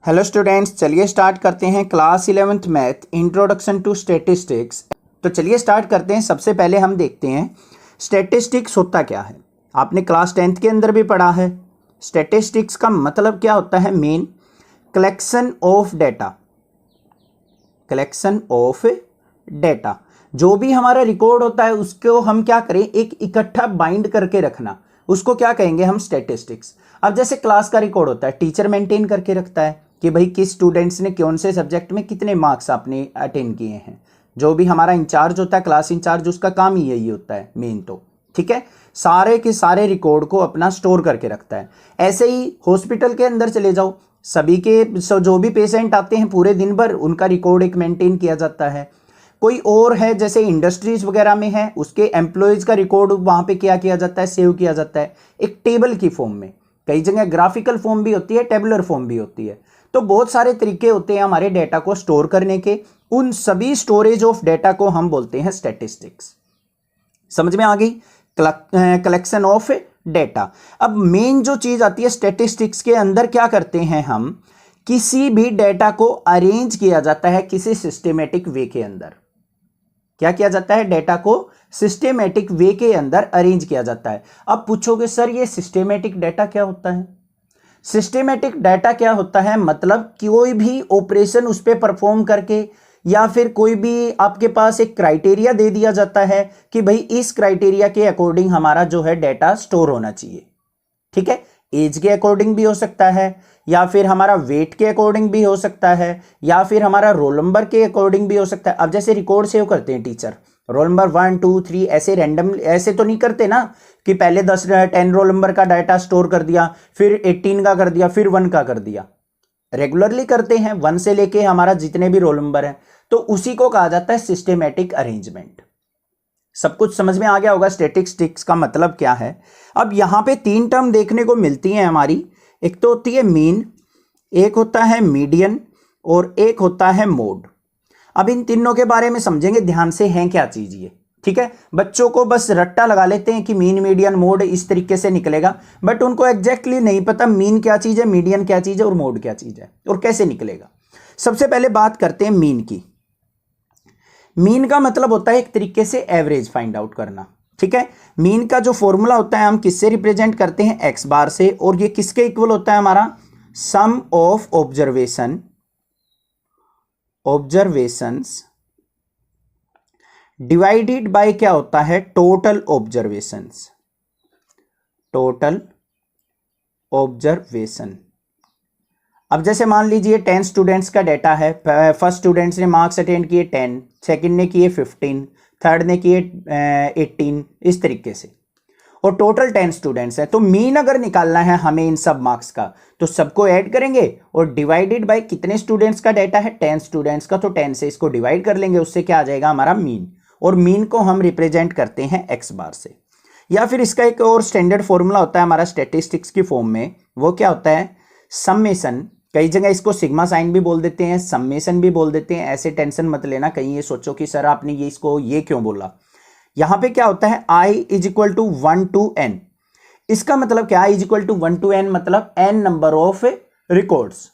Hello students, चलिए start करते हैं class 11th math introduction to statistics. तो चलिए स्टार्ट करते हैं। सबसे पहले हम देखते हैं स्टैटिस्टिक्स होता क्या है। आपने क्लास 10th के अंदर भी पढ़ा है। स्टैटिस्टिक्स का मतलब क्या होता है? Main collection of data. Collection of data, जो भी हमारा रिकॉर्ड होता है उसको हम क्या करें, एक इकट्ठा बाइंड करके रखना, उसको क्या कहेंगे हम? स्टैटिस्टिक्स। अब जैसे क्लास का रिकॉर्ड होता है, टीचर मेंटेन करके रखता है कि भाई किस स्टूडेंट्स ने कौन से सब्जेक्ट में कितने मार्क्स आपने अटेंड किए हैं। जो भी हमारा इंचार्ज होता है, क्लास इंचार्ज, उसका काम ही यही होता है मेन। तो ठीक है, सारे के सारे रिकॉर्ड को अपना स्टोर करके रखता है। ऐसे ही हॉस्पिटल के अंदर चले जाओ, सभी के जो भी पेशेंट आते हैं पूरे दिन भर, उनका रिकॉर्ड एक मेंटेन किया जाता है। कोई और है जैसे इंडस्ट्रीज वगैरह में है, उसके एम्प्लॉयज का रिकॉर्ड वहां पे क्या किया जाता है? सेव किया जाता है एक टेबल की फॉर्म में। कई जगह ग्राफिकल फॉर्म भी होती है, टेबुलर फॉर्म भी होती है। तो बहुत सारे तरीके होते हैं हमारे डेटा को स्टोर करने के। उन सभी स्टोरेज ऑफ डेटा को हम बोलते हैं स्टैटिस्टिक्स। समझ में आ गई? Collection of data. अब मेन जो चीज आती है स्टैटिस्टिक्स के अंदर, क्या करते हैं हम? किसी भी डेटा को अरेंज किया जाता है किसी सिस्टमेटिक वे के अंदर। क्या किया जाता है? डेटा को सिस्टमेटिक वे के अंदर अरेंज किया जाता है। अब पूछोगे सर ये सिस्टमेटिक डेटा क्या होता है? सिस्टमेटिक डेटा क्या होता है? मतलब कोई भी ऑपरेशन उस पर परफॉर्म करके, या फिर कोई भी आपके पास एक क्राइटेरिया दे दिया जाता है कि भाई इस क्राइटेरिया के अकॉर्डिंग हमारा जो है डेटा स्टोर होना चाहिए। ठीक है, एज के अकॉर्डिंग भी हो सकता है, या फिर हमारा वेट के अकॉर्डिंग भी हो सकता है, या फिर हमारा रोल नंबर के अकॉर्डिंग भी हो सकता है। अब जैसे रिकॉर्ड सेव करते हैं टीचर, रोल नंबर 1 2 3 ऐसे रैंडम ऐसे तो नहीं करते ना कि पहले 10 रोल नंबर का डाटा स्टोर कर दिया, फिर 18 का कर दिया, फिर 1 का कर दिया। रेगुलरली करते हैं 1 से लेके हमारा जितने भी रोल नंबर हैं। तो उसी को कहा जाता है सिस्टमेटिक अरेंजमेंट। सब कुछ समझ में आ गया होगा स्टैटिस्टिक्स का मतलब क्या है। अब यहां पे 3 टर्म देखने को मिलती हैं हमारी। एक तो होती है मीन, एक होता है मीडियन, और एक होता है मोड। अब इन तीनों के बारे में समझेंगे ध्यान से, हैं क्या चीज ये। ठीक है, बच्चों को बस रट्टा लगा लेते हैं कि मीन मीडियन मोड इस तरीके से निकलेगा, बट उनको एग्जैक्टली नहीं पता मीन क्या चीज है, मीडियन क्या चीज है और मोड क्या चीज है और कैसे निकलेगा। सबसे पहले बात करते हैं मीन की। मीन का मतलब होता है एक तरीके से एवरेज फाइंड आउट करना। ठीक है, मीन का जो फॉर्मूला होता है हम किससे रिप्रेजेंट करते हैं? एक्स बार से। और ये किसके इक्वल होता है? हमारा sum of observations divided by क्या होता है? Total observation. अब जैसे मान लीजिए 10 स्टूडेंट्स का डेटा है। फर्स्ट स्टूडेंट्स ने मार्क्स अटेंड किए 10, सेकंड ने किए 15, थर्ड ने किए 18, इस तरीके से, और टोटल 10 स्टूडेंट्स है। तो मीन अगर निकालना है हमें इन सब मार्क्स का, तो सबको ऐड करेंगे और डिवाइडेड बाय कितने स्टूडेंट्स का डेटा है? 10 स्टूडेंट्स का। तो 10 से इसको डिवाइड कर लेंगे, उससे क्या आ जाएगा? हमारा मीन। और मीन को हम रिप्रेजेंट करते हैं एक्स बार से। या फिर इसका एक और स्टैंडर्ड फॉर्मूला होता है हमारा स्टैटिस्टिक्स की फॉर्म में, वो क्या होता है? समेशन। कई जगह इसको सिग्मा साइन भी बोल देते हैं, समेशन भी बोल देते हैं। ऐसे टेंशन मत लेना, कहीं ये सोचो कि सर आपने ये इसको ये क्यों बोला। यहां पे क्या होता है? i is equal to 1 to n। इसका मतलब क्या? i is equal to 1 to n मतलब n नंबर ऑफ रिकॉर्ड्स,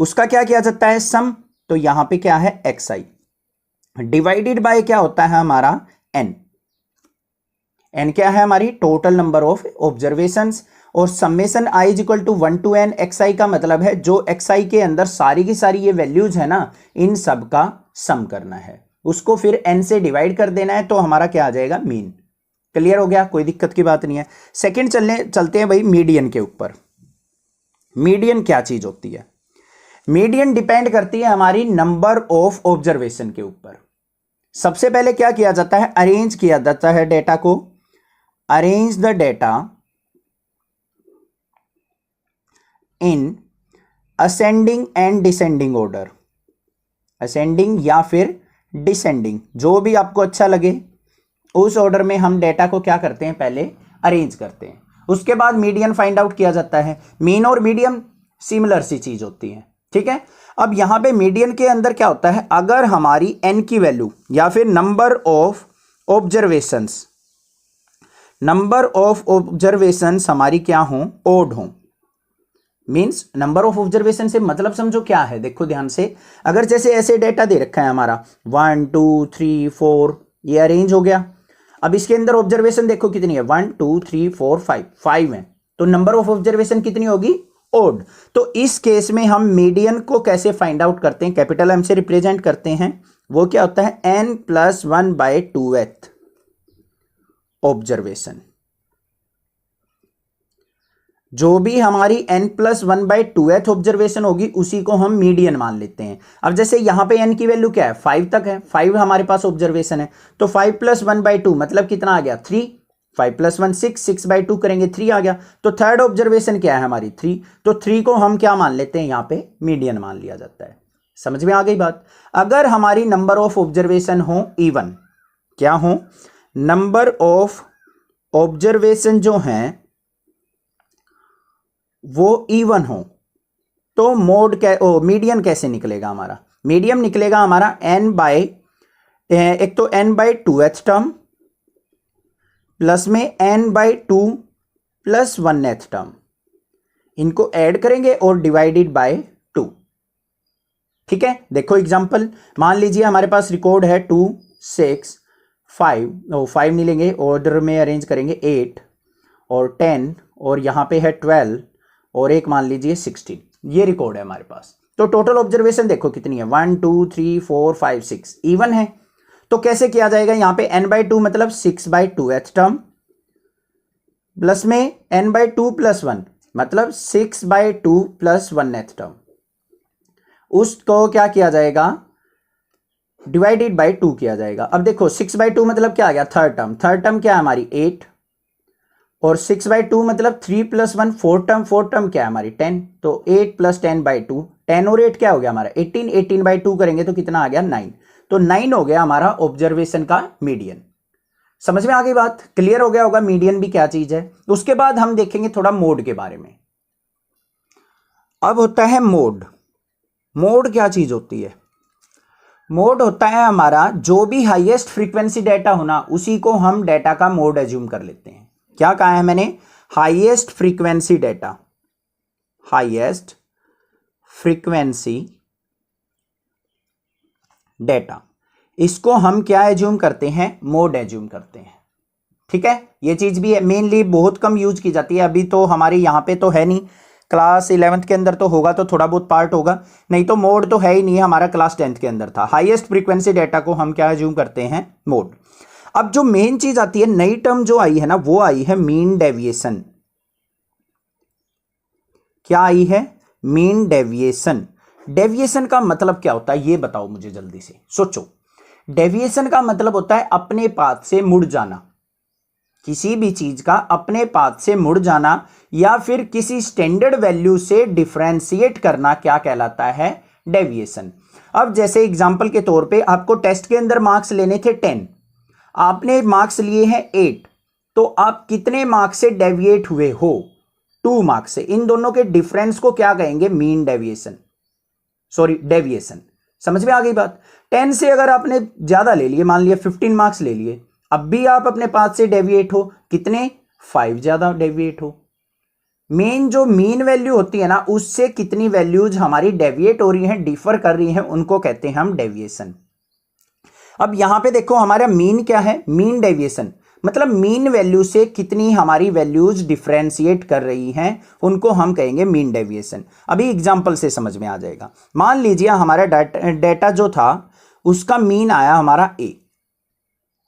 उसका क्या किया जाता है? सम। तो यहां पे क्या है? xi डिवाइडेड बाय क्या होता है हमारा? n। n क्या है? हमारी टोटल नंबर ऑफ ऑब्जर्वेशंस। और summation i is equal to 1 to n xi का मतलब है जो xi के अंदर सारी की सारी ये वैल्यूज है ना, इन सब का सम करना है, उसको फिर n से डिवाइड कर देना है, तो हमारा क्या आ जाएगा? मीन। क्लियर हो गया? कोई दिक्कत की बात नहीं है। सेकंड चलते हैं भाई मीडियन के ऊपर। मीडियन क्या चीज होती है? मीडियन डिपेंड करती है हमारी नंबर ऑफ ऑब्जर्वेशन के ऊपर। सबसे पहले क्या किया जाता है? अरेंज किया जाता है डेटा को। Arrange the data in ascending and descending order. Ascending या फिर डिसेंडिंग, जो भी आपको अच्छा लगे उस ऑर्डर में हम डेटा को क्या करते हैं? पहले अरेंज करते हैं। उसके बाद मीडियन फाइंड आउट किया जाता है। मीन और मीडियन सिमिलर सी चीज होती है। ठीक है, अब यहां पे मीडियन के अंदर क्या होता है? अगर हमारी n की वैल्यू या फिर नंबर ऑफ ऑब्जर्वेशंस हमारी क्या हो? ओड हो, मीन्स नंबर ऑफ ऑब्जर्वेशन से मतलब समझो क्या है, देखो ध्यान से। अगर जैसे ऐसे डेटा दे रखा है हमारा 1 2 3 4, ये अरेंज हो गया। अब इसके अंदर ऑब्जर्वेशन देखो कितनी है, 1 2 3 4 5, 5 है, तो नंबर ऑफ ऑब्जर्वेशन कितनी होगी, ओड। तो इस केस में हम मीडियन को कैसे फाइंड आउट करते हैं, कैपिटल एम से रिप्रेजेंट करते हैं। वो क्या होता है, n+1/2th ऑब्जर्वेशन। जो भी हमारी n+1/2th ऑब्जर्वेशन होगी उसी को हम मीडियन मान लेते हैं। अब जैसे यहां पे n की वैल्यू क्या है, 5 तक है, 5 हमारे पास ऑब्जर्वेशन है, तो 5+1/2 मतलब कितना आ गया, 3। 5+1 6, 6/2 करेंगे 3 आ गया। तो थर्ड ऑब्जर्वेशन क्या है हमारी, 3, तो 3 को हम क्या मान लेते हैं, यहां पे मीडियन मान लिया जाता है। समझ में आ गई बात। अगर हमारी नंबर ऑफ ऑब्जर्वेशन हो इवन, क्या हो, नंबर ऑफ ऑब्जर्वेशन जो हैं वो इवन हो, तो मीडियन कैसे निकलेगा हमारा, मीडियन निकलेगा हमारा एक तो n/2th टर्म प्लस में n/2 + 1th टर्म, इनको ऐड करेंगे और डिवाइडेड बाय 2। ठीक है, देखो एग्जांपल, मान लीजिए हमारे पास रिकॉर्ड है 2 6 5, 5 नहीं लेंगे, ऑर्डर में अरेंज करेंगे 8 और 10 और यहां पे है 12 और एक मान लीजिए 16, ये रिकॉर्ड है हमारे पास। तो टोटल ऑब्जर्वेशन देखो कितनी है, 1 2 3 4 5 6, इवन है। तो कैसे किया जाएगा, यहां पे n/2 मतलब 6/2th टर्म प्लस में n/2 + 1 मतलब 6/2 + 1th टर्म, उसको क्या किया जाएगा, डिवाइडेड बाय 2 किया जाएगा। अब देखो 6/2 मतलब क्या आ गया, थर्ड टर्म, थर्ड टर्म क्या है हमारी 8 और 6/2 मतलब 3 + 1 4 टर्म, फोर्थ टर्म क्या है हमारी 10, तो 8 + 10/2, 10 और 8 क्या हो गया हमारा 18, 18/2 करेंगे तो कितना आ गया 9, तो 9 हो गया हमारा ऑब्जर्वेशन का मीडियन। समझ में आ गई बात, क्लियर हो गया होगा मीडियन भी क्या चीज है। उसके बाद हम देखेंगे थोड़ा मोड के बारे में। अब होता है मोड। मोड क्या चीज होती है, मोड होता है हमारा जो भी हाईएस्ट फ्रीक्वेंसी डाटा होना उसी को हम डाटा का मोड एज्यूम कर लेते हैं। क्या कहा है मैंने, highest frequency data, highest frequency data, इसको हम क्या एज्यूम करते हैं, मोड एज्यूम करते हैं। ठीक है, ये चीज भी है, मेनली बहुत कम यूज की जाती है, अभी तो हमारे यहां पे तो है नहीं, क्लास 11th के अंदर तो होगा, तो थोड़ा बहुत पार्ट होगा, नहीं तो मोड तो है ही नहीं, हमारा क्लास 10th के अंदर था। हाईएस्ट फ्रीक्वेंसी डाटा को हम क्या एज्यूम करते हैं, मोड। अब जो मेन चीज आती है, नई टर्म जो आई है ना, वो आई है मीन डेविएशन। क्या आई है, मीन डेविएशन। डेविएशन का मतलब क्या होता है ये बताओ मुझे जल्दी से, सोचो। डेविएशन का मतलब होता है अपने पाथ से मुड़ जाना, किसी भी चीज का अपने पाथ से मुड़ जाना या फिर किसी स्टैंडर्ड वैल्यू से डिफरेंशिएट करना, क्या कहलाता है, डेविएशन। अब जैसे एग्जांपल के तौर पे आपको टेस्ट के अंदर मार्क्स लेने थे 10, आपने मार्क्स लिए हैं 8, तो आप कितने मार्क्स से डेविएट हुए हो, 2 मार्क्स से। इन दोनों के डिफरेंस को क्या कहेंगे, मीन डेविएशन, सॉरी डेविएशन। समझ में आ गई बात। 10 से अगर आपने ज्यादा ले लिए, मान लिया 15 मार्क्स ले लिए, अब भी आप अपने पाथ से डेविएट हो, कितने, 5 ज्यादा डेविएट हो। मेन जो मीन वैल्यू होती है ना, उससे कितनी वैल्यूज हमारी डेविएट हो रही हैं, डिफर कर रही हैं, उनको कहते हैं हम डेविएशन। अब यहां पे देखो हमारा मीन क्या है, मीन डेविएशन मतलब मीन वैल्यू से कितनी हमारी वैल्यूज डिफरेंशिएट कर रही हैं, उनको हम कहेंगे मीन डेविएशन। अभी एग्जांपल से समझ में आ जाएगा। मान लीजिए हमारा डाटा जो था उसका मीन आया हमारा ए,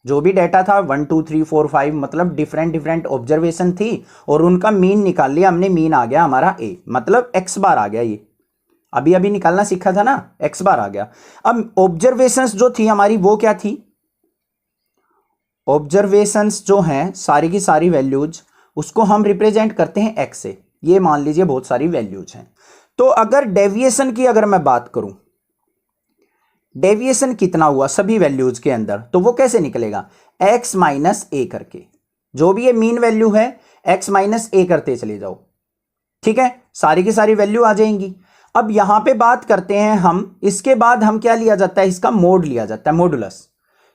जो भी डाटा था 1 2 3 4 5 मतलब डिफरेंट ऑब्जर्वेशन थी और उनका मीन निकाल लिया हमने, मीन आ गया हमारा ए, मतलब एक्स बार आ गया, ये अभी अभी निकालना सीखा था ना, एक्स बार आ गया। अब ऑब्जर्वेशंस जो थी हमारी वो क्या थी, ऑब्जर्वेशंस जो हैं सारी की सारी वैल्यूज, उसको हम रिप्रेजेंट करते हैं एक्स से, ये मान लीजिए बहुत सारी वैल्यूज हैं। तो अगर डेविएशन की अगर मैं बात करूं, डेविएशन कितना हुआ सभी वैल्यूज के अंदर, तो वो कैसे निकलेगा, x माइनस ए करके, जो भी ये मीन वैल्यू है x माइनस ए करते चले जाओ। ठीक है, सारी की सारी वैल्यू आ जाएंगी। अब यहां पे बात करते हैं हम, इसके बाद हम क्या लिया जाता है, इसका मोड लिया जाता है, मॉडुलस।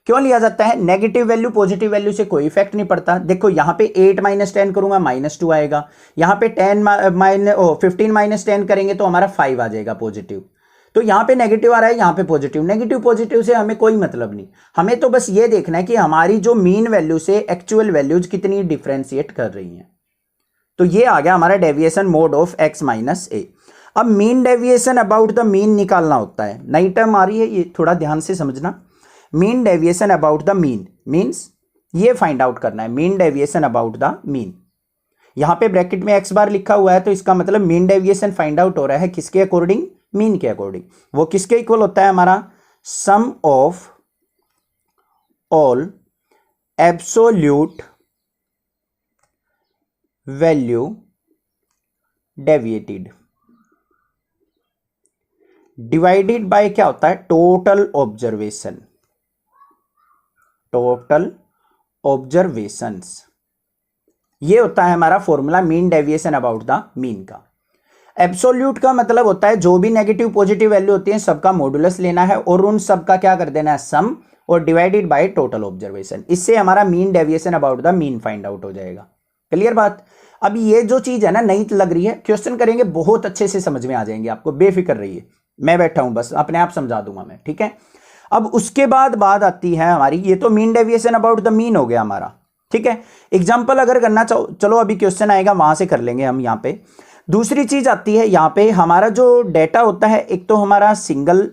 क्यों लिया जाता है? नेगेटिव वैल्यू पॉजिटिव वैल्यू से कोई इफेक्ट नहीं पड़ता। देखो यहाँ पे 8 माइनस 10 करूंगा -2 आएगा, यहाँ पे 15 माइनस 10 करेंगे तो हमारा 5 आ जाएगा पॉजिटिव। तो यहाँ पे नेगेटिव आ रहा है, यहाँ पे पॉजिटिव। नेगेटिव पॉजिटिव से हमें कोई मतलब नहीं, हमें तो बस ये देखना है कि हमारी जो मीन वैल्यू से एक्चुअल वैल्यूज कितनी डिफरेंशिएट कर रही हैं। तो ये आ गया हमारा deviation mod of x minus a. अब mean deviation about the mean निकालना होता है, नई टर्म आ रही है, ये थोड़ा ध्यान से समझना। Mean deviation about the mean means ये फाइंड आउट करना है, mean deviation about the mean. यहां पे ब्रैकेट में x बार लिखा हुआ है, तो इसका मतलब मीन डेविएशन फाइंड आउट हो रहा है किसके अकॉर्डिंग? मीन के अकॉर्डिंग। वो किसके इक्वल होता है? हमारा sum of all absolute value deviated divided by क्या होता है? Total observation, total observations. ये होता है हमारा formula mean deviation about the mean का। एब्सोल्यूट का मतलब होता है जो भी नेगेटिव पॉजिटिव वैल्यू होती है सबका मॉडुलस लेना है और उन सबका क्या कर देना है? सम, और डिवाइडेड बाय टोटल ऑब्जर्वेशन। इससे हमारा mean deviation about the mean find out हो जाएगा। क्लियर बात? अब ये जो चीज है ना नई लग रही है, क्वेश्चन करेंगे बहुत अच्छे से समझ में आ जाएंगे आपको, बेफिक्र रहिए, मैं बैठा हूं बस अपने आप समझा दूंगा मैं, ठीक है। अब उसके बाद बात आती है हमारी, ये तो mean deviation about the mean हो गया हमारा, ठीक है। एग्जाम्पल अगर करना चाहो, चलो अभी क्वेश्चन आएगा वहां से कर लेंगे हम। यहाँ पे दूसरी चीज आती है, यहाँ पे हमारा जो डेटा होता है एक तो हमारा सिंगल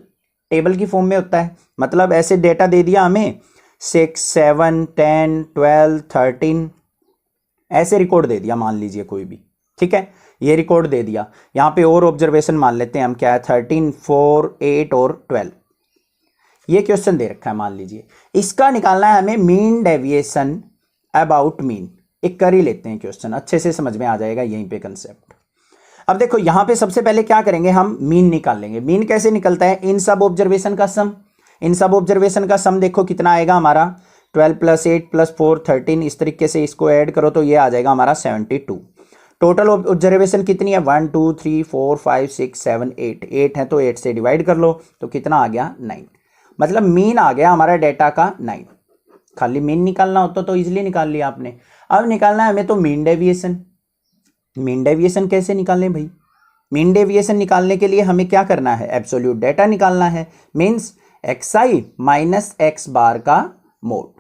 टेबल की फॉर्म में होता है, मतलब ऐसे डेटा दे दिया हमें 6, 7, 10, 12, 13 ऐसे रिकॉर्ड दे दिया, मान लीजिए कोई भी, ठीक है, ये रिकॉर्ड दे दिया। यहाँ पे और ऑब्जर्वेशन मान लेते हैं हम, क्या है 13, 4, 8 और 12, ये क्वेश्चन दे रखा है मान लीजिए। इसका निकालना है हमें मीन डेविएशन अबाउट मीन। एक कर ही लेते हैं क्वेश्चन, अच्छे से समझ में आ जाएगा यहीं पे कंसेप्ट। अब देखो यहाँ पे सबसे पहले क्या करेंगे, हम मीन निकाल लेंगे। मीन कैसे निकलता है? इन सब ऑब्जर्वेशन का सम। इन सब ऑब्जर्वेशन का सम देखो कितना आएगा हमारा, 12 + 8 + 4 13, इस तरीके से इसको ऐड करो तो ये आ जाएगा हमारा 72। टोटल ऑब्जर्वेशन कितनी है? 1 2 3 4 5 6 7 8, 8 है तो 8 से डिवाइड कर लो तो कितना आ गया? 9। मतलब मीन आ गया हमारा डेटा का 9। खाली मीन निकालना होता तो इजीली निकाल लिया आपने। अब निकालना है हमें तो मीन डेविएशन। मीन डेविएशन कैसे निकालने भाई? मीन डेविएशन निकालने के लिए हमें क्या करना है? एब्सोल्यूट डेटा निकालना है, means xi minus x bar का मोड,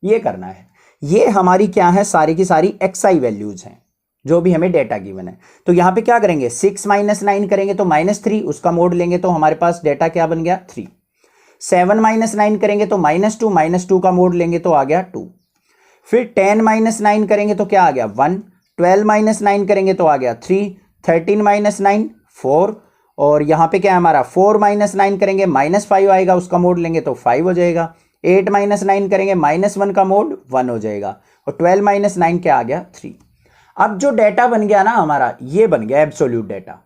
ये करना है। ये हमारी क्या है? सारी की सारी xi वैल्यूज हैं जो भी हमें डेटा गिवन है। तो यहां पे क्या करेंगे? 6 - 9 करेंगे तो -3, उसका मोड लेंगे तो हमारे पास डेटा क्या बन गया? 3। 7 - 9 करेंगे तो -2, -2 का मोड लेंगे तो आ गया 2। फिर 10 - 9 करेंगे तो क्या आ गया? 1। 12 - 9 करेंगे तो आ गया 3। 13 - 9 4, और यहां पे क्या है हमारा? 4 - 9 करेंगे -5 आएगा, उसका मोड लेंगे तो 5 हो जाएगा। 8 - 9 करेंगे -1 का मोड 1 हो जाएगा, और 12 - 9 क्या आ गया? 3। अब जो डेटा बन गया ना हमारा, ये बन गया एब्सोल्यूट डेटा,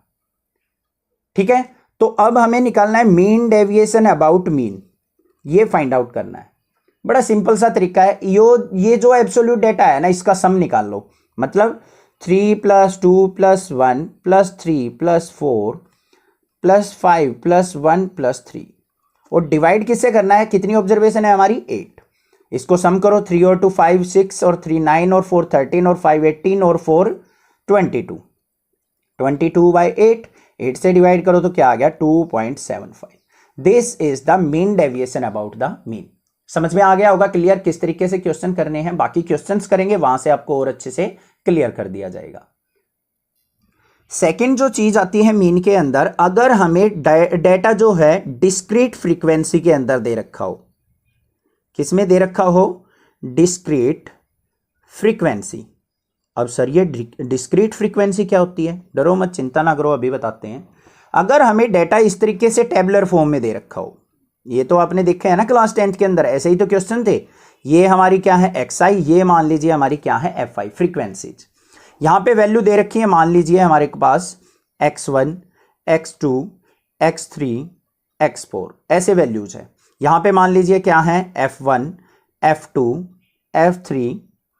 ठीक है। तो अब हमें निकालना है मीन डेविएशन अबाउट मीन, ये फाइंड आउट करना है। बड़ा सिंपल सा तरीका है। ये जो एब्सोल्यूट डेटा है ना, इसका सम निकाल लो। मतलब 3 + 2 + 1 + 3 + 4 + 5 + 1 + 3, और डिवाइड किससे करना है? कितनी ऑब्जर्वेशन है हमारी? 8। इसको सम करो, 3 और 2 5 6 और 3 9 और 4 13 और 5 18 और 4 22। 22/8, 8 से डिवाइड करो तो क्या आ गया? 2.75। This is the mean deviation about the mean. समझ में आ गया होगा क्लियर किस तरीके से क्वेश्चन करने हैं। बाकी क्वेश्चंस करेंगे वहां से आपको और अच्छे से क्लियर कर दिया जाएगा। सेकंड जो चीज आती है मीन के अंदर, अगर हमें डेटा जो है डिस्क्रीट फ्रीक्वेंसी के अंदर दे रखा हो, किसमें दे रखा हो? Discrete frequency. अब सर ये डिस्क्रीट फ्रीक्वेंसी क्या होती है? डरो मत, चिंता ना करो, अभी बताते हैं। अगर हमें डेटा इस तरीके से टेबुलर फॉर्म में दे रखा हो, ये तो आपने देखा है ना क्लास 10th के अंदर, ऐसे ही तो क्वेश्चन थे। ये हमारी क्या है? xi, ये मान लीजिए हमारी क्या है? fi, frequencies. यहां पे वैल्यू दे रखी है, मान लीजिए हमारे पास x1, x2, x3, x4 ऐसे वैल्यूज है। यहां पे मान लीजिए क्या है? f1, f2, f3,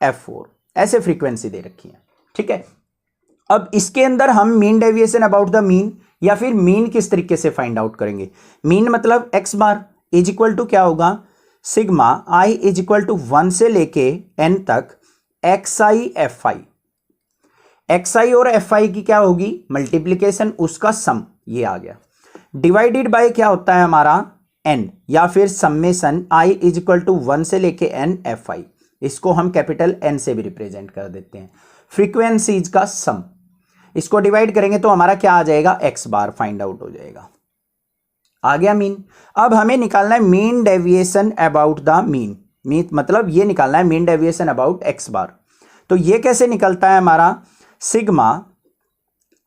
f4 ऐसे फ्रीक्वेंसी दे रखी है, ठीक है। अब इसके अंदर हम mean deviation about the mean, या फिर मीन किस तरीके से फाइंड आउट करेंगे? मीन मतलब x bar is equal to क्या होगा? Sigma i is equal to 1 से लेके n तक xi fi। xi और fi की क्या होगी, मल्टीप्लीकेशन, उसका सम, ये आ गया, डिवाइडेड बाय क्या होता है हमारा n, या फिर summation i is equal to 1 से लेके n fi। इसको हम कैपिटल N से भी रिप्रेजेंट कर देते हैं, फ्रीक्वेंसीज का सम। इसको डिवाइड करेंगे तो हमारा क्या आ जाएगा, x बार फाइंड आउट हो जाएगा। आ गया मीन। अब हमें निकालना है mean deviation about the mean, मतलब ये निकालना है mean deviation about x bar. तो ये कैसे निकलता है हमारा, sigma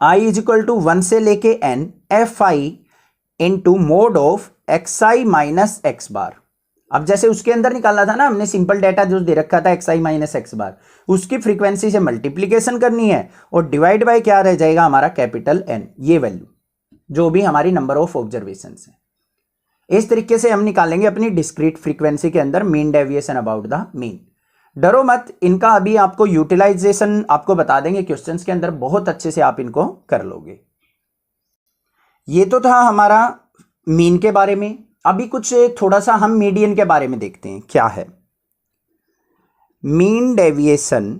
i is equal to 1 से लेके n fi into mod of xi minus x bar. अब जैसे उसके अंदर निकालना था ना हमने, सिंपल डेटा जो दे रखा था xi माइनस x बार, उसकी फ्रीक्वेंसी से मल्टीप्लीकेशन करनी है और डिवाइड बाय क्या रह जाएगा हमारा, कैपिटल N, ये वैल्यू जो भी हमारी नंबर ऑफ ऑब्जर्वेशन है। इस तरीके से हम निकालेंगे अपनी डिस्क्रीट फ्रीक्वेंसी के अंदर mean deviation about the mean. डरो मत, इनका अभी आपको यूटिलाइजेशन आपको बता देंगे क्वेश्चंस के अंदर, बहुत अच्छे से आप इनको कर लोगे। ये तो था हमारा मीन के बारे में। अभी कुछ थोड़ा सा हम मीडियन के बारे में देखते हैं क्या है। Mean deviation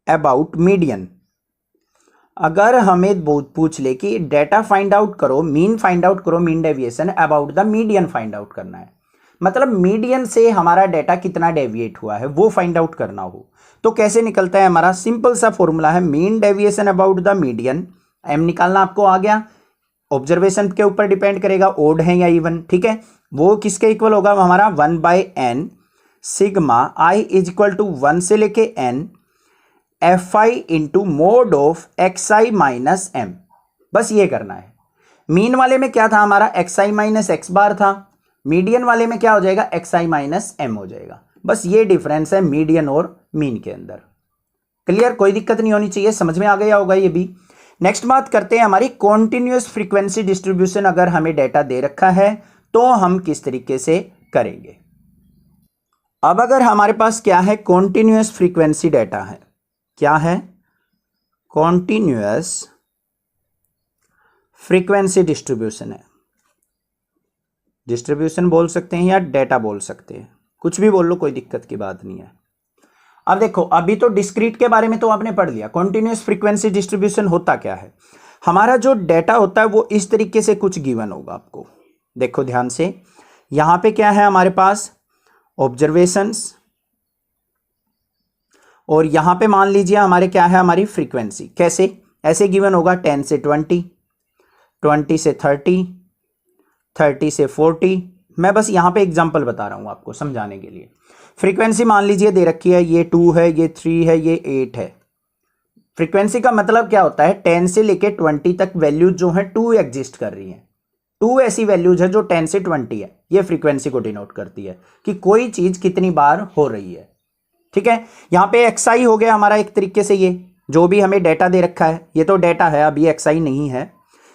about median. अगर हमें पूछ ले कि डेटा फाइंड आउट करो, मीन फाइंड आउट करो, mean deviation about the median find out करना है, मतलब मीडियन से हमारा डेटा कितना डेविएट हुआ है वो फाइंड आउट करना हो, तो कैसे निकलता है हमारा, सिंपल सा फॉर्मूला है, mean deviation about the median. M निकालना आपको आ गया, ऑब्जर्वेशन के ऊपर डिपेंड करेगा ओड है या इवन, ठीक है। वो किसके इक्वल होगा हमारा, 1/n sigma i is equal to 1 से लेके n fi into mod of xi minus m। बस ये करना है। मीन वाले में क्या था हमारा, xi माइनस x बार था, मीडियन वाले में क्या हो जाएगा, xi माइनस m हो जाएगा। बस ये डिफरेंस है मीडियन और मीन के अंदर। क्लियर, कोई दिक्कत नहीं होनी चाहिए, समझ में आ गया होगा ये भी। नेक्स्ट बात करते हैं हमारी कॉन्टिन्यूअस फ्रीक्वेंसी डिस्ट्रीब्यूशन। अगर हमें डेटा दे रखा है तो हम किस तरीके से करेंगे। अब अगर हमारे पास क्या है, कॉन्टिन्यूअस फ्रीक्वेंसी डेटा है, क्या है, कॉन्टिन्यूअस फ्रीक्वेंसी डिस्ट्रीब्यूशन है, डिस्ट्रीब्यूशन बोल सकते हैं या डेटा बोल सकते हैं, कुछ भी बोल लो, कोई दिक्कत की बात नहीं है। अब देखो, अभी तो डिस्क्रीट के बारे में तो आपने पढ़ लिया, कॉन्टिन्यूअस फ्रीक्वेंसी डिस्ट्रीब्यूशन होता क्या है। हमारा जो डेटा होता है वो इस तरीके से कुछ गिवन होगा आपको। देखो ध्यान से, यहां पे क्या है हमारे पास, ऑब्जर्वेशंस, और यहां पे मान लीजिए हमारे क्या है, हमारी फ्रीक्वेंसी। कैसे, ऐसे गिवन होगा 10 से 20, 20 से 30, 30 से 40। मैं बस यहां पे एग्जांपल बता रहा हूं आपको समझाने के लिए। फ्रीक्वेंसी मान लीजिए दे रखी है, ये 2 है, ये 3 है, ये 8 है। फ्रीक्वेंसी का मतलब क्या होता है, 10 से लेके 20 तक वैल्यूज जो है 2 एग्जिस्ट कर रही हैं। 2 ऐसी वैल्यूज है जो 10 से 20 है, ये फ्रीक्वेंसी को डिनोट करती है कि कोई चीज कितनी बार हो रही है। ठीक है, यहां पे xi हो गया हमारा एक तरीके से, ये जो भी हमें डेटा दे रखा है, ये तो डेटा है, अभी xi नहीं है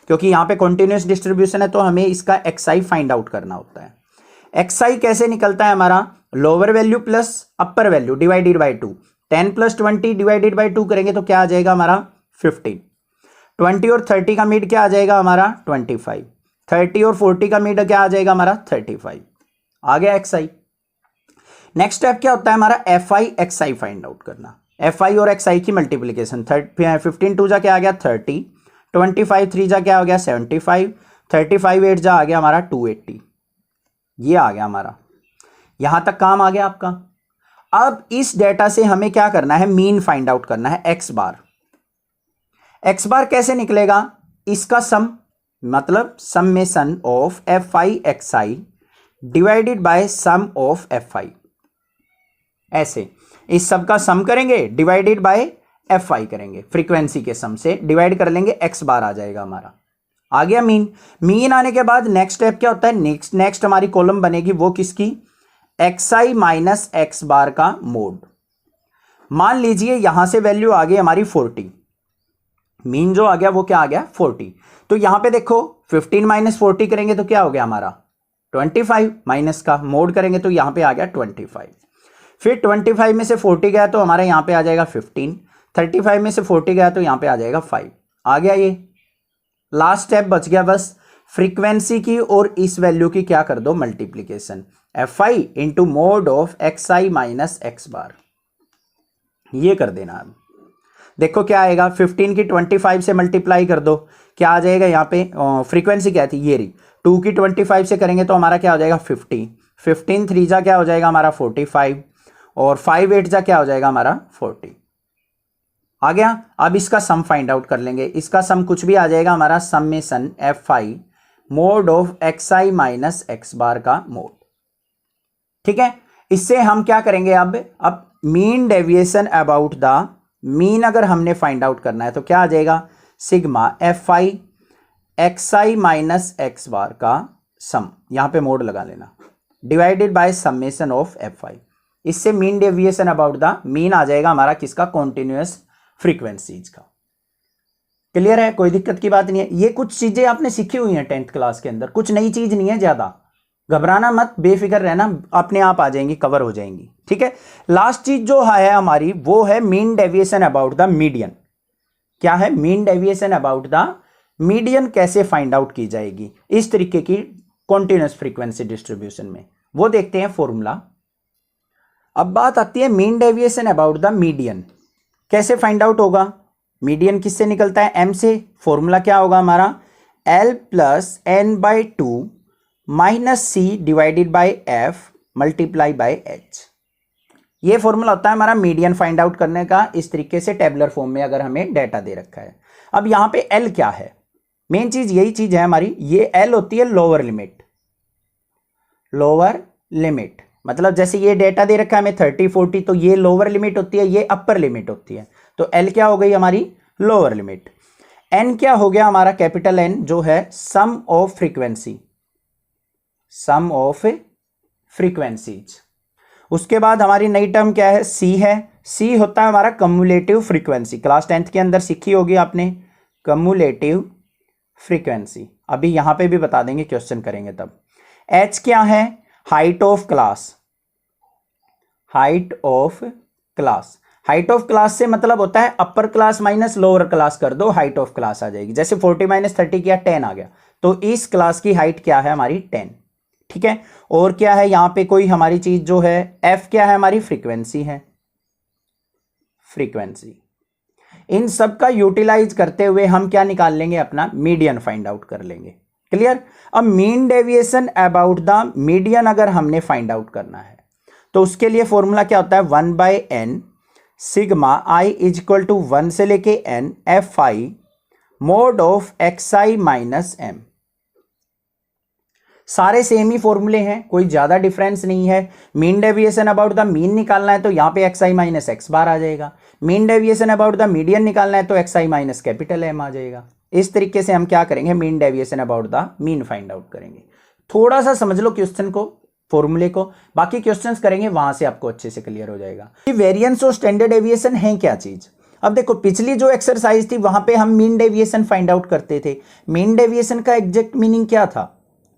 क्योंकि यहां पे कॉन्टिन्यूअस डिस्ट्रीब्यूशन है, तो हमें इसका xi फाइंड आउट करना होता है। xi कैसे निकलता है हमारा, lower value plus upper value divided by 2। 10 plus 20 divided by 2 करेंगे तो क्या आ जाएगा हमारा 15। 20 और 30 का मिड क्या आ जाएगा हमारा 25। 30 और 40 का मिड क्या आ जाएगा हमारा 35। आ गया xi। नेक्स्ट स्टेप क्या होता है हमारा, fi xi फाइंड आउट करना। fi और xi की मल्टीप्लीकेशन, 15 2 जा क्या आ गया 30, 25 3 जा क्या हो गया 75, 35 8 जा आ गया हमारा 280। ये आ गया हमारा, यहां तक काम आ गया आपका। अब इस डेटा से हमें क्या करना है, मीन फाइंड आउट करना है, x बार। x बार कैसे निकलेगा, इसका सम, मतलब summation of fi xi divided by sum of fi। ऐसे इस सब का सम करेंगे, डिवाइडेड बाय fi करेंगे, फ्रीक्वेंसी के सम से डिवाइड कर लेंगे, x बार आ जाएगा हमारा। आ गया मीन। मीन आने के बाद नेक्स्ट स्टेप क्या होता है, नेक्स्ट हमारी कॉलम बनेगी वो किसकी, xi माइनस x बार का मोड। मान लीजिए यहां से वैल्यू आ गई हमारी 40, मीन जो आ गया वो क्या आ गया 40। तो यहां पे देखो 15 माइनस 40 करेंगे तो क्या हो गया हमारा 25, माइनस का मोड करेंगे तो यहां पे आ गया 25। फिर 25 में से 40 गया तो हमारा यहां पे आ जाएगा 15, 35 में से 40 गया तो यहां पे आ जाएगा 5। आ गया, ये लास्ट स्टेप बच गया बस, फ्रीक्वेंसी की और इस वैल्यू की क्या कर दो, multiplication, fi into mod of xi minus x बार, ये कर देना। अब देखो क्या आएगा, 15 की 25 से मल्टीप्लाई कर दो, क्या आ जाएगा यहाँ पे, फ्रीक्वेंसी क्या थी, ये रही, 2 की 25 से करेंगे तो हमारा क्या हो जाएगा 50, 15 3 जा क्या हो जाएगा हमारा 45, और 5 8 जा क्या हो जाएगा हमारा 40। आ गया। अब इसका सम फाइंड आउट कर लेंगे, इसका सम कुछ भी आ जाएगा हमारा, summation fi mod of xi minus x bar का मोड। ठीक है, इससे हम क्या करेंगे, अब mean deviation about the mean अगर हमने फाइंड आउट करना है तो क्या आ जाएगा, sigma fi xi minus x bar का सम, यहां पे मोड लगा लेना, divided by summation of fi। इससे mean deviation about the mean आ जाएगा हमारा किसका, कॉन्टिन्यूअस फ्रीक्वेंसीज का। क्लियर है, कोई दिक्कत की बात नहीं है। ये कुछ चीजें आपने सीखी हुई हैं 10th क्लास के अंदर, कुछ नई चीज नहीं है, ज्यादा घबराना मत, बेफिक्र रहना, अपने आप आ जाएंगी, कवर हो जाएंगी। ठीक है, लास्ट चीज जो है हमारी वो है mean deviation about the median. क्या है, mean deviation about the median कैसे फाइंड आउट की जाएगी इस तरीके की कॉन्टिन्यूअस फ्रीक्वेंसी डिस्ट्रीब्यूशन में, वो देखते हैं फॉर्मूला। अब बात आती है mean deviation about the median कैसे फाइंड आउट होगा। मीडियन किससे निकलता है, एम से। फॉर्मूला क्या होगा हमारा, L plus N by two minus C divided by F multiply by H. ये फॉर्मूला होता है हमारा मीडियन फाइंड आउट करने का, इस तरीके से टेबुलर फॉर्म में अगर हमें डेटा दे रखा है। अब यहां पे L क्या है, मेन चीज यही चीज है हमारी, ये L होती है लोअर लिमिट। लोअर लिमिट मतलब जैसे ये डेटा दे रखा है हमें 30 40, तो ये लोअर लिमिट होती है, ये अपर लिमिट होती है। तो L क्या हो गई हमारी, लोअर लिमिट। N क्या हो गया हमारा, कैपिटल N जो है sum of frequency, sum of frequencies. उसके बाद हमारी नई टर्म क्या है, C है। C होता है हमारा कम्युलेटिव फ्रीक्वेंसी, क्लास 10th के अंदर सीखी होगी आपने, कम्युलेटिव फ्रीक्वेंसी। अभी यहां पे भी बता देंगे, क्वेश्चन करेंगे तब। H क्या है, height of class, height of class. Height of class से मतलब होता है upper class minus lower class कर दो, हाइट ऑफ क्लास आ जाएगी। जैसे 40 माइनस 30 किया 10 आ गया, तो इस क्लास की हाइट क्या है हमारी 10। ठीक है, और क्या है यहां पे कोई हमारी चीज जो है, F क्या है हमारी, फ्रीक्वेंसी है, फ्रीक्वेंसी। इन सब का यूटिलाइज करते हुए हम क्या निकाल लेंगे, अपना मीडियन फाइंड आउट कर लेंगे। क्लियर। अब mean deviation about the median अगर हमने फाइंड आउट करना है तो उसके लिए फॉर्मूला क्या होता है, 1/n sigma i is equal to 1 से लेके n fi mod of xi minus m। सारे सेम ही फॉर्मूले हैं, कोई ज्यादा डिफरेंस नहीं है। Mean deviation about the mean निकालना है तो यहां पे xi माइनस x बार आ जाएगा। Mean deviation about the median निकालना है तो xi माइनस कैपिटल M आ जाएगा। इस तरीके से हम क्या करेंगे, mean deviation about the mean find out करेंगे। थोड़ा सा समझ लो क्वेश्चन को, फॉर्मूले को, बाकी क्वेश्चंस करेंगे वहां से आपको अच्छे से क्लियर हो जाएगा कि वेरिएंस और स्टैंडर्ड डेविएशन है क्या चीज। अब देखो पिछली जो एक्सरसाइज थी वहां पे हम मीन डेविएशन फाइंड आउट करते थे। मीन डेविएशन का एग्जैक्ट मीनिंग क्या था,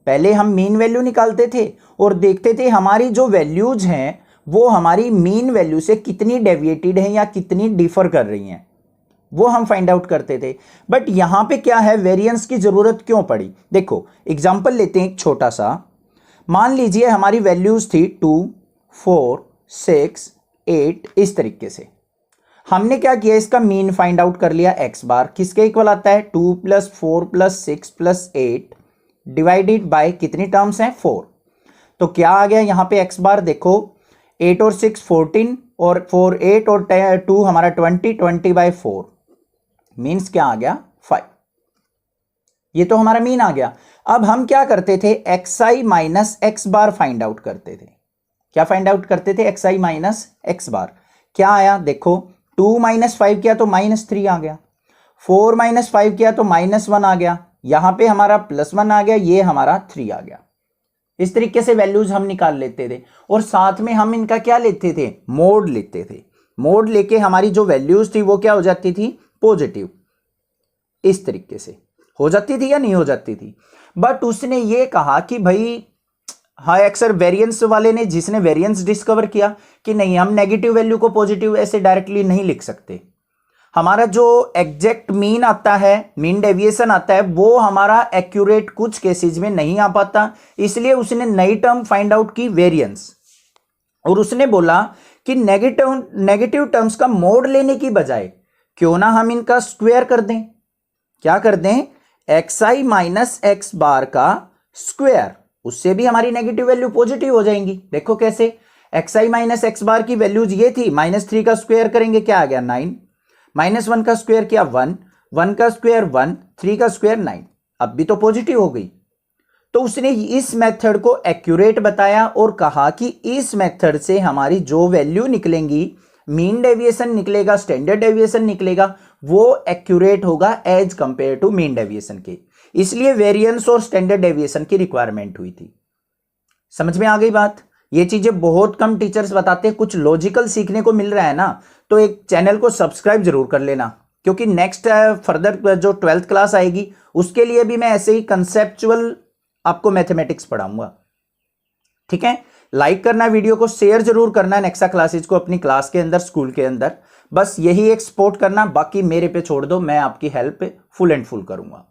पहले हम मीन वैल्यू निकालते थे और देखते थे हमारी जो वैल्यूज हैं वो हमारी मीन वैल्यू से कितनी डेविएटेड है या कितनी डिफर कर रही हैं, वो हम फाइंड आउट करते थे। बट यहां पे क्या है, वेरिएंस की जरूरत क्यों पड़ी। देखो एग्जांपल लेते हैं एक छोटा सा, मान लीजिए हमारी वैल्यूज थी 2 4 6 8, इस तरीके से हमने क्या किया, इसका मीन फाइंड आउट कर लिया। x बार किसके इक्वल आता है, 2 + 4 + 6 + 8 डिवाइडेड बाय कितनी टर्म्स हैं, 4। तो क्या आ गया यहां पे x बार, देखो 8 और 6 14 और 4 8 और 2 हमारा 20/4 मीन्स क्या आ गया 5। ये तो हमारा मीन आ गया। अब हम क्या करते थे, xi माइनस x बार फाइंड आउट करते थे। क्या फाइंड आउट करते थे, xi माइनस x बार। क्या आया देखो, 2 - 5 किया तो -3 आ गया, 4 - 5 किया तो -1 आ गया, यहां पे हमारा +1 आ गया, ये हमारा 3 आ गया। इस तरीके से वैल्यूज हम निकाल लेते थे और साथ में हम इनका क्या लेते थे, मोड लेते थे। मोड लेके हमारी जो वैल्यूज थी वो क्या हो जाती थी, पॉजिटिव। इस तरीके से हो जाती थी या नहीं हो जाती थी। बट उसने ये कहा कि भाई हाँ, अक्सर वेरिएंस वाले ने, जिसने वेरिएंस डिस्कवर किया कि नहीं हम नेगेटिव वैल्यू को पॉजिटिव ऐसे डायरेक्टली नहीं लिख सकते, हमारा जो एग्जैक्ट मीन आता है, मीन डेविएशन आता है, वो हमारा एक्यूरेट कुछ केसेस में नहीं आ पाता, इसलिए उसने नई टर्म फाइंड आउट की, वेरिएंस। और उसने बोला कि नेगेटिव टर्म्स का मोड लेने की बजाय क्यों ना हम इनका स्क्वायर कर दें। क्या कर दें? xi माइनस एक्स बार का स्क्वायर, उससे भी हमारी नेगेटिव वैल्यू पॉजिटिव हो जाएंगी। देखो कैसे, xi माइनस एक्स बार की वैल्यूज ये थी, -3 का स्क्वायर करेंगे क्या आ गया 9, -1 का स्क्वायर किया 1, 1 का स्क्वायर 1, 3 का स्क्वायर 9, अब भी तो पॉजिटिव हो गई। तो उसने इस मेथड को एक्यूरेट बताया और कहा कि इस मेथड से हमारी जो वैल्यू निकलेंगी, मीन डेविएशन निकलेगा, स्टैंडर्ड डेविएशन निकलेगा, वो एक्यूरेट होगा as compare to mean deviation के। इसलिए वेरिएंस और स्टैंडर्ड डेविएशन की रिक्वायरमेंट हुई थी। समझ में आ गई बात? ये चीजें बहुत कम टीचर्स बताते हैं, कुछ लॉजिकल सीखने को मिल रहा है ना, तो एक चैनल को सब्सक्राइब जरूर कर लेना, क्योंकि नेक्स्ट फर्दर जो 12th क्लास आएगी उसके लिए भी मैं ऐसे ही कंसेप्चुअल आपको मैथमेटिक्स पढ़ाऊंगा। ठीक है, लाइक करना, वीडियो को शेयर जरूर करना नेक्सा क्लासेज को अपनी क्लास के अंदर, स्कूल के अंदर, बस यही एक सपोर्ट करना, बाकी मेरे पे छोड़ दो, मैं आपकी हेल्प फुल एंड फुल करूंगा।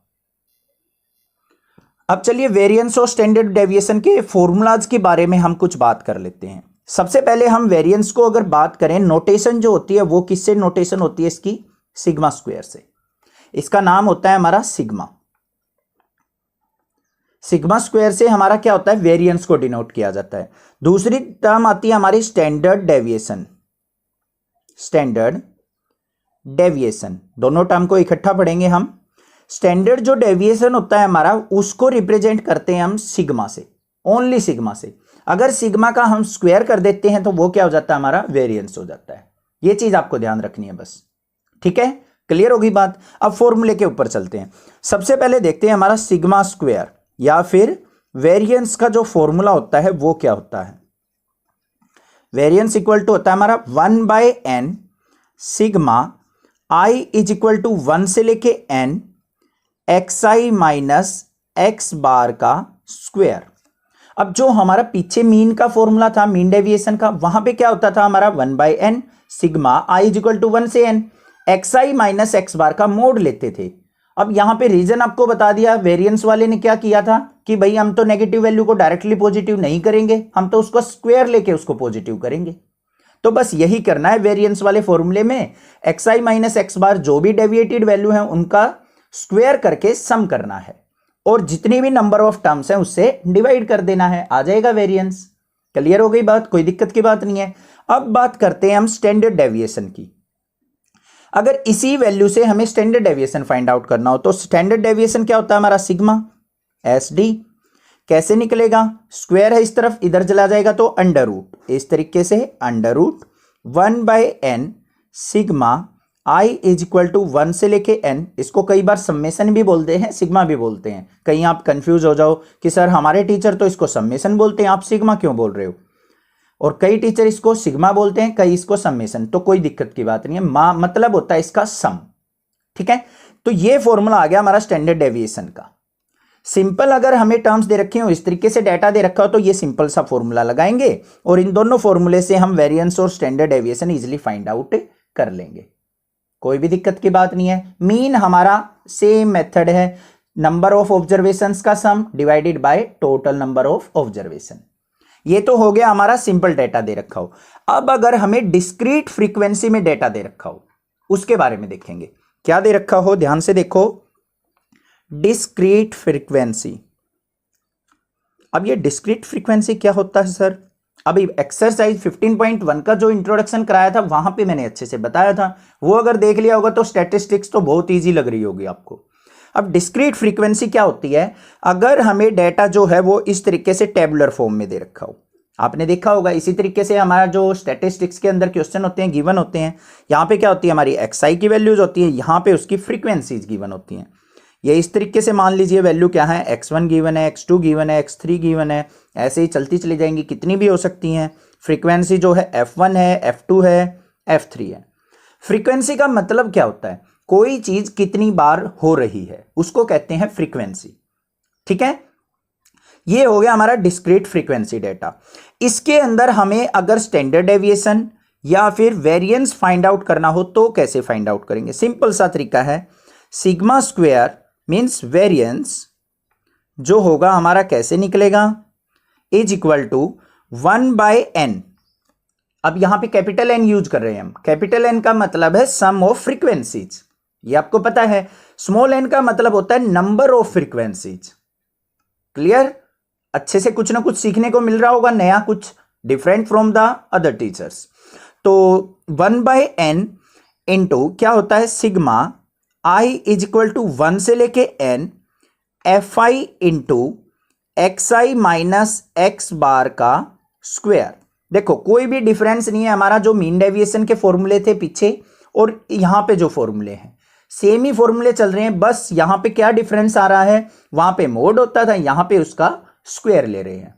अब चलिए वेरिएंस और स्टैंडर्ड डेविएशन के फॉर्मूलाज के बारे में हम कुछ बात कर लेते हैं। सबसे पहले हम वेरिएंस को अगर बात करें, नोटेशन जो होती है वो किससे नोटेशन होती है इसकी? सिग्मा स्क्वायर से। इसका नाम होता है हमारा सिग्मा। सिग्मा स्क्वायर से हमारा क्या होता है? वेरिएंस को डिनोट किया जाता है। दूसरी टर्म आती है हमारी स्टैंडर्ड डेविएशन। स्टैंडर्ड डेविएशन, दोनों टर्म को इकट्ठा पढ़ेंगे हम। स्टैंडर्ड जो डेविएशन होता है हमारा, उसको रिप्रेजेंट करते हैं हम सिग्मा से, ओनली सिग्मा से। अगर सिग्मा का हम स्क्वायर कर देते हैं तो वो क्या हो जाता है? हमारा वेरिएंस हो जाता है। ये चीज आपको ध्यान रखनी है बस। ठीक है, क्लियर होगी बात? अब फॉर्मूले के ऊपर चलते हैं। सबसे पहले देखते हैं हमारा सिग्मा स्क्वायर या फिर वेरिएंस का जो फॉर्मूला होता है वो क्या होता है। वेरिएंस इक्वल टू होता है हमारा 1/n sigma i is equal to 1 से लेके n xi minus x bar का स्क्वायर। अब जो हमारा पीछे मीन का फॉर्मूला था, मीन डेविएशन का, वहां पे क्या होता था हमारा? 1/n sigma i is equal to 1 से n xi minus x bar का मोड लेते थे। अब यहां पे रीजन आपको बता दिया, वेरिएंस वाले ने क्या किया था कि भाई हम तो नेगेटिव वैल्यू को डायरेक्टली पॉजिटिव नहीं करेंगे, हम तो उसको स्क्वायर लेके उसको पॉजिटिव करेंगे। तो बस यही करना है वेरिएंस वाले फॉर्मूले में, xi माइनस एक्स बार जो भी डेविएटेड वैल्यू है उनका स्क्वायर करके सम करना है, और जितनी भी नंबर ऑफ टर्म्स हैं उससे डिवाइड कर देना है, आ जाएगा वेरिएंस। क्लियर हो गई बात? कोई दिक्कत की बात नहीं है। अब बात करते हैं हम स्टैंडर्ड डेविएशन की। अगर इसी वैल्यू से हमें स्टैंडर्ड डेविएशन फाइंड आउट करना हो तो स्टैंडर्ड डेविएशन क्या होता है हमारा? Sigma SD। कैसे निकलेगा? स्क्वायर है इस तरफ, इधर चला जाएगा तो अंडर रूट, इस तरीके से under root 1/n sigma i is equal to 1 से लेके n। इसको कई बार सम्मेशन भी बोलते हैं, सिग्मा भी बोलते हैं। कहीं आप कंफ्यूज हो जाओ कि सर हमारे टीचर तो इसको सम्मेशन बोलते हैं, आप सिग्मा क्यों बोल रहे हो? और कई टीचर इसको सिग्मा बोलते हैं, कई इसको सम्मेशन, तो कोई दिक्कत की बात नहीं है, मतलब होता है इसका सम। ठीक है, तो ये फॉर्मूला आ गया हमारा स्टैंडर्ड डेविएशन का। सिंपल अगर हमें टर्म्स दे रखे हो, इस तरीके से डाटा दे रखा हो, तो ये सिंपल सा फॉर्मूला लगाएंगे और इन दोनों फॉर्मूले से हम वेरिएंस और standard deviation easily find out कर लेंगे। कोई भी दिक्कत की बात नहीं है। मीन हमारा सेम मेथड है, नंबर ऑफ ऑब्जर्वेशंस का सम divided by total number of observation. ये तो हो गया हमारा सिंपल डेटा दे रखा हो। अब अगर हमें डिस्क्रीट फ्रीक्वेंसी में डेटा दे रखा हो, उसके बारे में देखेंगे। क्या दे रखा हो, ध्यान से देखो, डिस्क्रीट फ्रीक्वेंसी। अब ये डिस्क्रीट फ्रीक्वेंसी क्या होता है सर? अभी एक्सरसाइज 15.1 का जो इंट्रोडक्शन कराया था वहां पे मैंने अच्छे से बताया था, वो अगर देख लिया होगा तो स्टैटिस्टिक्स तो बहुत इजी लग रही होगी आपको। अब डिस्क्रीट फ्रीक्वेंसी क्या होती है? अगर हमें डेटा जो है वो इस तरीके से टेबुलर फॉर्म में दे रखा हो, आपने देखा होगा इसी तरीके से हमारा जो स्टैटिस्टिक्स के अंदर क्वेश्चन होते हैं, गिवन होते हैं, यहाँ पे क्या होती है हमारी xi की वैल्यूज होती है, यहाँ पे उसकी फ्रीक्वेंसीज गिवन होती हैं। ये इस तरीके से मान लीजिए वैल्यू क्या है, x1 गिवन है, x2 गिवन है, x3 गिवन है, ऐसे ही चलती चली जाएंगी, कितनी भी हो सकती हैं। फ्रीक्वेंसी जो है f1 है, f2 है, f3 है। फ्रीक्वेंसी का मतलब क्या होता है? कोई चीज कितनी बार हो रही है उसको कहते हैं फ्रीक्वेंसी। ठीक है, ये हो गया हमारा डिस्क्रीट फ्रीक्वेंसी डेटा। इसके अंदर हमें अगर स्टैंडर्ड डेविएशन या फिर वेरिएंस फाइंड आउट करना हो तो कैसे फाइंड आउट करेंगे? सिंपल सा तरीका है, सिग्मा स्क्वायर मीन्स वेरिएंस जो होगा हमारा कैसे निकलेगा, इज इक्वल टू 1/n। अब यहां पे कैपिटल एन यूज कर रहे हैं हम। कैपिटल एन का मतलब है सम ऑफ फ्रीक्वेंसीज, ये आपको पता है। स्मॉल एन का मतलब होता है नंबर ऑफ फ्रीक्वेंसीज। क्लियर? अच्छे से कुछ ना कुछ सीखने को मिल रहा होगा नया, कुछ different from the other teachers. तो 1/n इंटू क्या होता है, sigma i is equal to 1 से लेके n fi into xi minus x bar का स्क्वायर। देखो कोई भी डिफरेंस नहीं है हमारा, जो मीन डेविएशन के फॉर्मूले थे पीछे और यहां पे जो फॉर्मूले हैं सेम ही फॉर्मूले चल रहे हैं, बस यहां पे क्या डिफरेंस आ रहा है, वहां पे मोड होता था, यहां पे उसका स्क्वायर ले रहे हैं।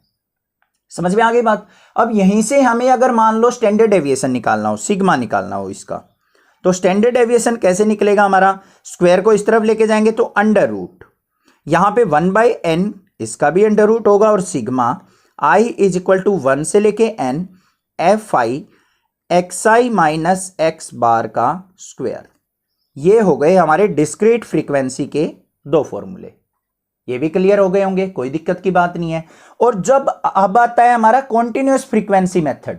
समझ में आ गई बात? अब यहीं से हमें अगर मान लो स्टैंडर्ड डेविएशन निकालना हो, सिग्मा निकालना हो इसका, तो स्टैंडर्ड डेविएशन कैसे निकलेगा हमारा, स्क्वायर को इस तरफ लेके जाएंगे तो अंडर रूट, यहां पे 1/n इसका भी अंडर रूट होगा, और sigma i is equal to 1 से लेके n fi xi minus x bar का स्क्वायर। ये हो गए हमारे डिस्क्रीट फ्रीक्वेंसी के दो फॉर्मूले। ये भी क्लियर हो गए होंगे, कोई दिक्कत की बात नहीं है। और जब अब आता है हमारा कॉन्टिन्यूअस फ्रीक्वेंसी मेथड,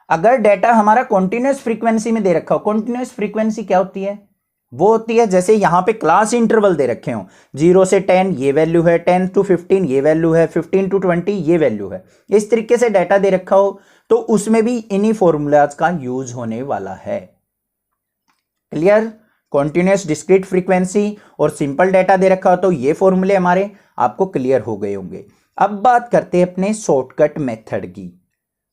अगर डेटा हमारा कॉन्टिन्यूअस फ्रीक्वेंसी में दे रखा हो, कॉन्टिन्यूअस फ्रीक्वेंसी क्या होती है, वो होती है जैसे यहां पे क्लास इंटरवल दे रखे हो, 0 से 10 ये वैल्यू है, 10 to 15 ये वैल्यू है, 15 to 20 ये वैल्यू है, इस तरीके से डाटा दे रखा हो तो उसमें भी इन्हीं फॉर्मूलाज का यूज होने वाला है। क्लियर? कॉन्टिन्यूअस, डिस्क्रीट फ्रीक्वेंसी और सिंपल डाटा दे रखा हो तो ये फॉर्मूले हमारे आपको क्लियर हो गए होंगे। अब बात करते हैं अपने शॉर्टकट मेथड की।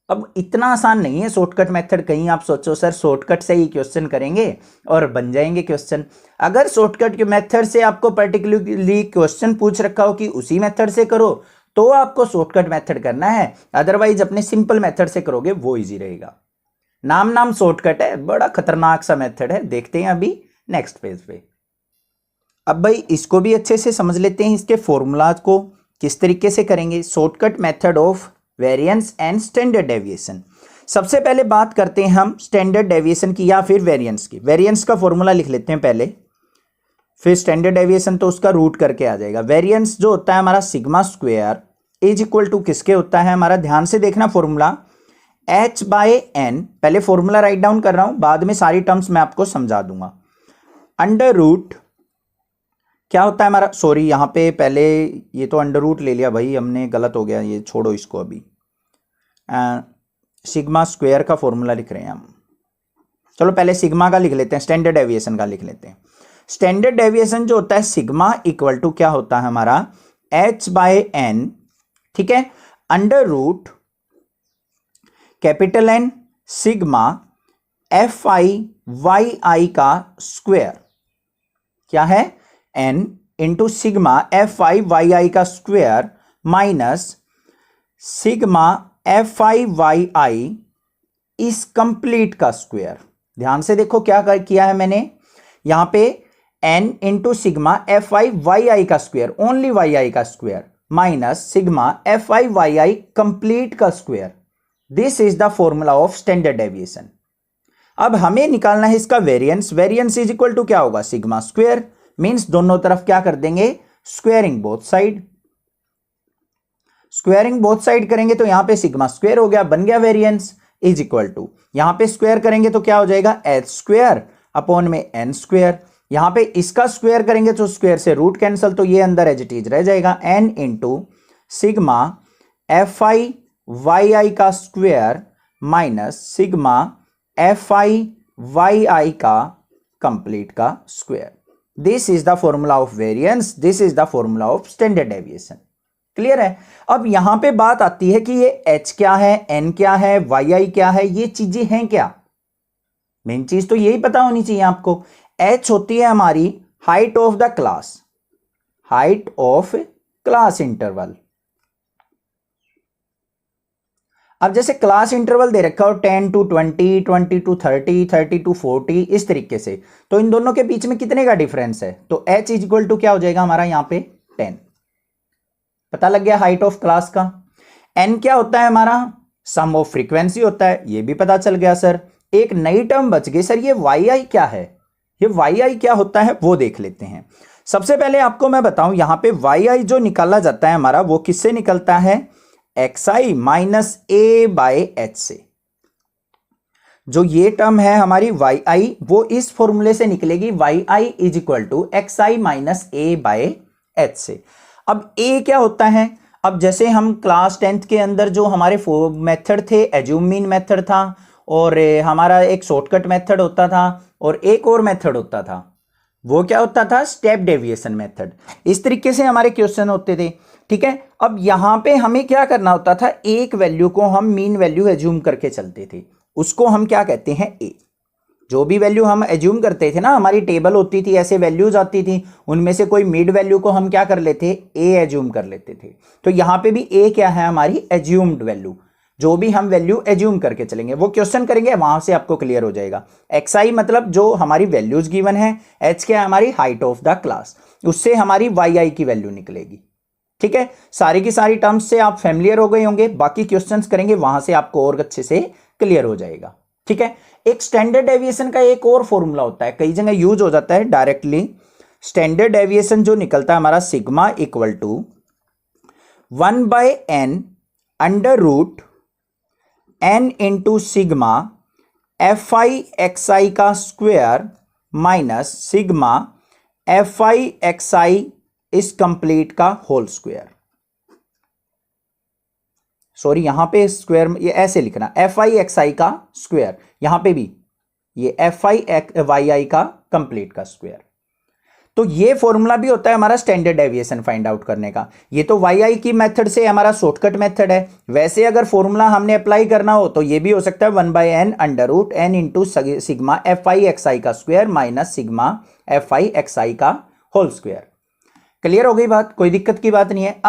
अब इतना आसान नहीं है शॉर्टकट मेथड, कहीं आप सोचो सर शॉर्टकट से ही क्वेश्चन करेंगे और बन जाएंगे क्वेश्चन। अगर शॉर्टकट के मेथड से आपको पर्टिकुलरली क्वेश्चन पूछ रखा हो कि उसी मेथड से करो तो आपको शॉर्टकट मेथड करना है, अदरवाइज अपने सिंपल मेथड से करोगे वो इजी रहेगा। नाम शॉर्टकट है, बड़ा खतरनाक सा मेथड है, देखते हैं अभी नेक्स्ट पेज पे। अब भाई इसको भी अच्छे से समझ लेते हैं, इसके फॉर्मूलाज को किस तरीके से करेंगे। Shortcut method of variance and standard deviation. सबसे पहले बात करते हैं हम स्टैंडर्ड डेविएशन की या फिर वेरिएंस की। वेरिएंस का फॉर्मूला लिख लेते हैं पहले, फिर स्टैंडर्ड डेविएशन तो उसका रूट करके आ जाएगा। वेरिएंस जो होता है हमारा sigma square is equal to किसके होता है हमारा, ध्यान से देखना फॉर्मूला, h/n। पहले फॉर्मूला राइट डाउन कर रहा हूं, बाद में सारी टर्म्स मैं आपको समझा दूंगा। अंडर रूट क्या होता है हमारा, सॉरी यहां पे पहले ये तो अंडर रूट ले लिया भाई हमने, गलत हो गया, ये छोड़ो इसको अभी। सिग्मा स्क्वायर का फॉर्मूला लिख रहे हैं हम, चलो पहले सिग्मा का लिख लेते हैं, स्टैंडर्ड डेविएशन का लिख लेते हैं। स्टैंडर्ड डेविएशन जो होता है सिग्मा इक्वल टू क्या होता है हमारा, h/n, ठीक है, under root capital N sigma fi का स्क्वायर, क्या है, n इंटू सिग्मा fi का स्क्वायर माइनस सिग्मा fi इस कंप्लीट का स्क्वायर। ध्यान से देखो क्या किया है मैंने, यहां पे n इंटू सिग्मा fi का स्क्वायर, ओनली yi का square, minus sigma fi complete का square. This is the formula of standard deviation. अब हमें निकालना है इसका variance. Variance is equal to क्या होगा, सिग्मा स्क्वायर, मींस दोनों तरफ क्या कर देंगे, squaring both side. Squaring both side करेंगे तो यहां पे सिग्मा स्क्वायर हो गया, बन गया वेरिएंस, इज इक्वल टू यहां पे स्क्वायर करेंगे तो क्या हो जाएगा, h स्क्वायर अपॉन में n स्क्वायर। यहां पे इसका स्क्वायर करेंगे तो स्क्वायर से रूट कैंसिल, तो ये अंदर एज इट इज रह जाएगा, n इंटू सिग्मा fi का स्क्वायर माइनस सिग्मा fi का कंप्लीट का square. This is the formula of variance, this is the formula of standard deviation. Clear है? अब यहां पे बात आती है कि ये h क्या है, n क्या है, yi क्या है, ये चीजें हैं क्या। मेन चीज तो यही पता होनी चाहिए आपको। h होती है हमारी height of the class, height of class interval. अब जैसे क्लास इंटरवल दे रखा हो 10 to 20, 20 to 30, 30 to 40, इस तरीके से, तो इन दोनों के बीच में कितने का डिफरेंस है, तो h इज इक्वल टू क्या हो जाएगा हमारा यहां पे 10। पता लग गया हाइट ऑफ क्लास का। n क्या होता है हमारा, सम ऑफ फ्रीक्वेंसी होता है, ये भी पता चल गया सर। एक नई टर्म बच गई सर, ये वाई आई क्या है, ये वाई आई क्या होता है वो देख लेते हैं। सबसे पहले आपको मैं बताऊं, यहां पे वाई आई जो निकाला जाता है हमारा, वो किससे निकलता है, x i minus a by h से। जो ये टर्म है हमारी वाई आई, वो इस फॉर्मूले से निकलेगी, y i is equal to x i minus a by h से। अब ए क्या होता है, अब जैसे हम क्लास 10th के अंदर जो हमारे मेथड थे, एज्यूम मीन मेथड था, और हमारा एक शॉर्टकट मेथड होता था, और एक और मेथड होता था, वो क्या होता था, स्टेप डेविएशन मेथड। इस तरीके से हमारे क्वेश्चन होते थे, ठीक है। अब यहां पे हमें क्या करना होता था, एक वैल्यू को हम मीन वैल्यू एज्यूम करके चलते थे, उसको हम क्या कहते हैं, ए। जो भी वैल्यू हम एज्यूम करते थे ना, हमारी टेबल होती थी, ऐसे वैल्यूज आती थी, उनमें से कोई मिड वैल्यू को हम क्या कर लेते, ए एज्यूम कर लेते थे। तो यहां पे भी ए क्या है, हमारी एज्यूम्ड वैल्यू, जो भी हम वैल्यू एज्यूम करके चलेंगे, वो क्वेश्चन करेंगे वहां से आपको क्लियर हो जाएगा। एक्स आई मतलब जो हमारी वैल्यूज गिवन है, एच क्या है, हमारी हाइट ऑफ द क्लास, उससे हमारी वाई आई की वैल्यू निकलेगी, ठीक है। सारी की सारी टर्म्स से आप फैमिलियर हो गए होंगे, बाकी क्वेश्चंस करेंगे वहां से आपको और अच्छे से क्लियर हो जाएगा, ठीक है। एक स्टैंडर्ड डेविएशन का एक और फॉर्मूला होता है, कई जगह यूज हो जाता है डायरेक्टली। स्टैंडर्ड डेविएशन जो निकलता है हमारा, sigma equal to 1/n under root n into sigma F I X I का square minus sigma F I X I इस कंप्लीट का होल स्क्वायर। सॉरी, यहां पे स्क्वायर ये ऐसे लिखना, एफ आई एक्स आई का स्क्वायर, यहां पे भी ये एफ आई वाई आई का कंप्लीट का स्क्वायर। तो ये फॉर्मूला भी होता है हमारा स्टैंडर्ड डेविएशन फाइंड आउट करने का। ये तो वाई आई की मेथड से हमारा शॉर्टकट मेथड है, वैसे अगर फॉर्मूला हमने अप्लाई करना हो तो ये भी हो सकता है 1/n under root n into sigma F I X I का square minus sigma F I X I का होल स्क्वायर। क्लियर हो गई बात, कोई दिक्कत की बात नहीं है।